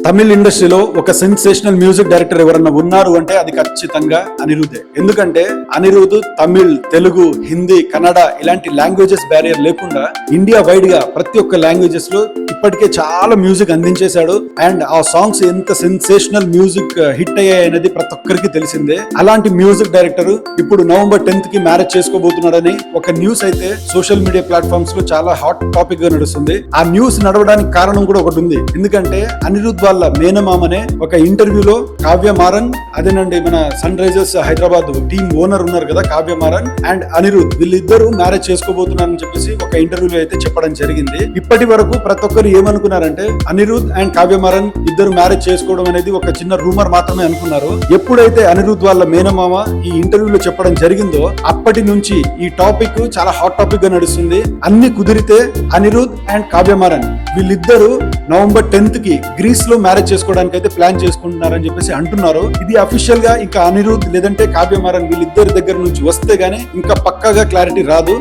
తమిళ ఇండస్ట్రీలో ఒక sensational music director ఎవరన్నా ఉన్నారు అంటే అది ఖచ్చితంగా అనిరుద్ధే. ఎందుకంటే అనిరుద్ధ్ తమిళ్, తెలుగు, హిందీ, కన్నడ ఇలాంటి లాంగ్వేజెస్ బ్యారియర్ లేకుండా ఇండియా వైడ్ గా ప్రతి ఒక్క లాంగ్వేజెస్ లో ఇప్పటికే చాలా మ్యూజిక్ అందించేశాడు. అండ్ ఆ సాంగ్స్ ఎంత సెన్సేషనల్ మ్యూజిక్ హిట్ అయ్యాయి అనేది ప్రతి ఒక్కరికి తెలిసిందే. అలాంటి మ్యూజిక్ డైరెక్టర్ ఇప్పుడు నవంబర్ 10th కి మ్యారేజ్ చేసుకోబోతున్నాడని ఒక న్యూస్ అయితే సోషల్ మీడియా ప్లాట్ఫామ్స్ లో చాలా హాట్ టాపిక్ గా నడుస్తుంది. ఆ న్యూస్ నడవడానికి కారణం కూడా ఒకటి ఉంది. ఎందుకంటే అనిరుద్ధ్ వాళ్ళ మేనమామనే ఒక ఇంటర్వ్యూలో కావ్య మారన్, అదేనండి మన Sunrisers Hyderabad team owner ఉన్నారు కదా కావ్య మారన్ అండ్ అనిరుద్ధ్, వీళ్ళిద్దరూ మ్యారేజ్ చేసుకోబోతున్నారని చెప్పేసి ఒక ఇంటర్వ్యూలో అయితే చెప్పడం జరిగింది. ఇప్పటి వరకు ప్రతి ఒక్కరు ఏమనుకున్నారంటే అనిరుద్ధ్ అండ్ కావ్య మారన్ ఇద్దరు మ్యారేజ్ చేసుకోవడం అనేది ఒక చిన్న రూమర్ మాత్రమే అనుకున్నారు. ఎప్పుడైతే అనిరుద్ధ్ వాళ్ళ మేనమామ ఈ ఇంటర్వ్యూలో చెప్పడం జరిగిందో అప్పటి నుంచి ఈ టాపిక్ చాలా హాట్ టాపిక్ గా నడుస్తుంది. అన్ని కుదిరితే అనిరుద్ధ్ అండ్ కావ్య మారన్ వీళ్ళిద్దరూ నవంబర్ 10th కి గ్రీస్ లో మ్యారేజ్ చేసుకోవడానికి అయితే ప్లాన్ చేసుకుంటున్నారని చెప్పేసి అంటున్నారు. ఇది అఫీషియల్ గా ఇంకా అనిరుద్ధ్ లేదంటే కావ్య మారన్ వీళ్ళిద్దరి దగ్గర నుంచి వస్తే గానీ ఇంకా పక్కాగా క్లారిటీ రాదు.